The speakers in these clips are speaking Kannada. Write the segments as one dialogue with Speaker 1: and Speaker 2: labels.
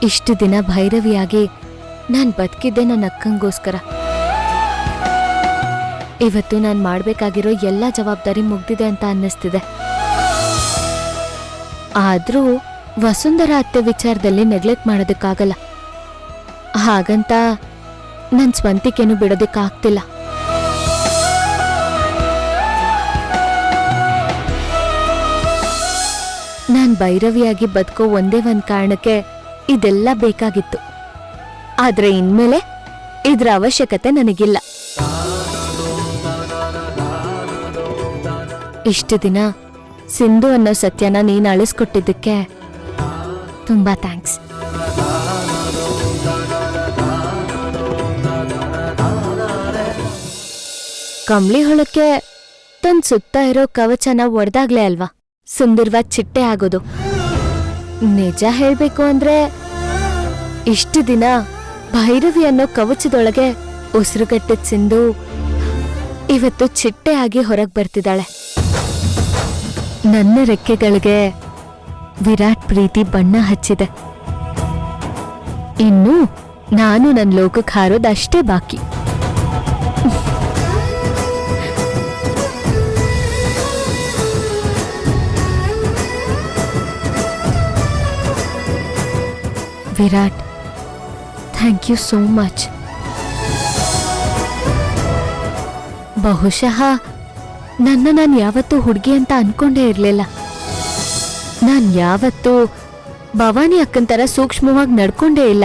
Speaker 1: ಇಷ್ಟು ದಿನ ಭೈರವಿಯಾಗಿ ನಾನ್ ಬದುಕಿದ್ದೆ ನನ್ನ ಅಕ್ಕಂಗೋಸ್ಕರ. ಇವತ್ತು ನಾನ್ ಮಾಡ್ಬೇಕಾಗಿರೋ ಎಲ್ಲ ಜವಾಬ್ದಾರಿ ಮುಗ್ದಿದೆ ಅಂತ ಅನ್ನಿಸ್ತಿದೆ. ಆದ್ರೂ ವಸುಂಧರ ಅತ್ತೆ ವಿಚಾರದಲ್ಲಿ ನೆಗ್ಲೆಕ್ಟ್ ಮಾಡೋದಕ್ಕಾಗಲ್ಲ. ಹಾಗಂತ ನನ್ ಸ್ವಂತಿಕೆನು ಬಿಡೋದಕ್ಕಾಗ್ತಿಲ್ಲ. ನಾನ್ ಭೈರವಿಯಾಗಿ ಬದುಕೋ ಒಂದೇ ಒಂದ್ ಕಾರಣಕ್ಕೆ ಇದೆಲ್ಲ ಬೇಕಾಗಿತ್ತು. ಆದ್ರೆ ಇನ್ಮೇಲೆ ಇದ್ರ ಅವಶ್ಯಕತೆ ನನಗಿಲ್ಲ. ಇಷ್ಟು ದಿನ ಸಿಂಧು ಅನ್ನೋ ಸತ್ಯನ ನೀನ್ ಅಳಿಸ್ಕೊಟ್ಟಿದ್ದಕ್ಕೆ ತುಂಬಾ ಥ್ಯಾಂಕ್ಸ್. ಕಂಬಳಿ ಹೊಳಕ್ಕೆ ತನ್ ಸುತ್ತ ಇರೋ ಕವಚನ ಒಡೆದಾಗ್ಲೇ ಅಲ್ವಾ ಸುಂದರವಾದ ಚಿಟ್ಟೆ ಆಗೋದು. ನಿಜ ಹೇಳ್ಬೇಕು ಅಂದ್ರೆ ಇಷ್ಟು ದಿನ ಭೈರವಿ ಅನ್ನೋ ಕವಚದೊಳಗೆ ಉಸಿರುಗಟ್ಟಿದ್ ಸಿಂಧು ಇವತ್ತು ಚಿಟ್ಟೆ ಆಗಿ ಹೊರಗ್ ಬರ್ತಿದ್ದಾಳೆ. ನನ್ನ ರೆಕ್ಕೆಗಳಿಗೆ ವಿರಾಟ್ ಪ್ರೀತಿ ಬಣ್ಣ ಹಚ್ಚಿದೆ. ಇನ್ನು ನಾನು ನನ್ನ ಲೋಕಕ್ಕೆ ಹಾರೋದಷ್ಟೇ ಬಾಕಿ. Virat, thank you so much. ಬಹುಶಃ ನಾನು ಯಾವತ್ತೂ ಹುಡುಗಿ ಅಂತ ಅನ್ಕೊಂಡೇ ಇರಲಿಲ್ಲ. ನಾನು ಯಾವತ್ತೂ ಭವಾನಿ ಅಕ್ಕನ ಥರ ಸೂಕ್ಷ್ಮವಾಗಿ ನಡ್ಕೊಂಡೇ ಇಲ್ಲ.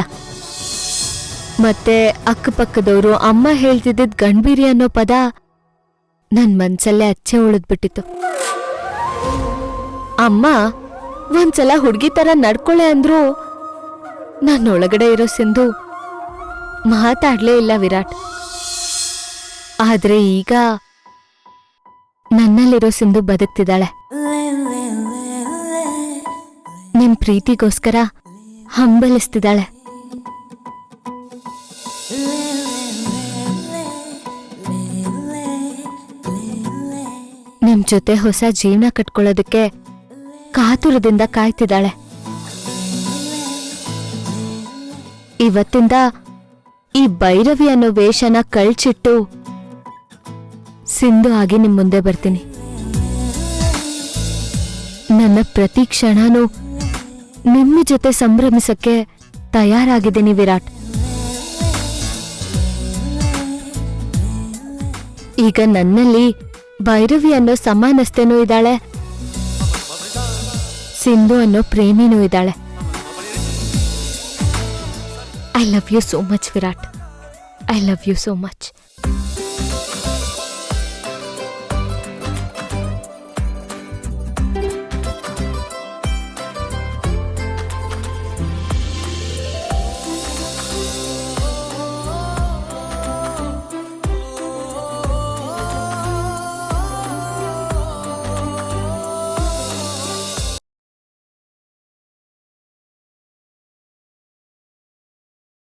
Speaker 1: ಮತ್ತೆ ಅಕ್ಕಪಕ್ಕದವರು ಅಮ್ಮ ಹೇಳ್ತಿದ್ದ ಗಂಡ್ಬೀರಿ ಅನ್ನೋ ಪದ ನನ್ನ ಮನ್ಸಲ್ಲೇ ಅಚ್ಚೆ ಉಳಿದ್ಬಿಟ್ಟಿತ್ತು. ಅಮ್ಮ ಒಂದ್ಸಲ ಹುಡುಗಿ ಥರ ನಡ್ಕೊಳ್ಳೆ ಅಂದ್ರು ನನ್ನೊಳಗಡೆ ಇರೋ ಸಿಂಧು ಮಾತಾಡ್ಲೇ ಇಲ್ಲ ವಿರಾಟ್. ಆದ್ರೆ ಈಗ ನನ್ನಲ್ಲಿರೋ ಸಿಂಧು ಬದುಕ್ತಿದ್ದಾಳೆ. ನಿಮ್ ಪ್ರೀತಿಗೋಸ್ಕರ ಹಂಬಲಿಸ್ತಿದ್ದಾಳೆ. ನಿಮ್ ಜೊತೆ ಹೊಸ ಜೀವನ ಕಟ್ಕೊಳ್ಳೋದಕ್ಕೆ ಕಾತುರದಿಂದ ಕಾಯ್ತಿದ್ದಾಳೆ. ಇವತ್ತಿಂದ ಈ ಭೈರವಿ ಅನ್ನೋ ವೇಷನ ಕಳ್ಚಿಟ್ಟು ಸಿಂಧು ಆಗಿ ನಿಮ್ ಮುಂದೆ ಬರ್ತೀನಿ. ನನ್ನ ಪ್ರತಿ ಕ್ಷಣನೂ ನಿಮ್ಮ ಜೊತೆ ಸಂಭ್ರಮಿಸಕ್ಕೆ ತಯಾರಾಗಿದ್ದೀನಿ ವಿರಾಟ್. ಈಗ ನನ್ನಲ್ಲಿ ಭೈರವಿ ಅನ್ನೋ ಸಮಾನಸ್ಥೆನೂ ಇದ್ದಾಳೆ, ಸಿಂಧು ಅನ್ನೋ ಪ್ರೇಮಿನೂ ಇದ್ದಾಳೆ. I love you so much, Virat. I love you so much.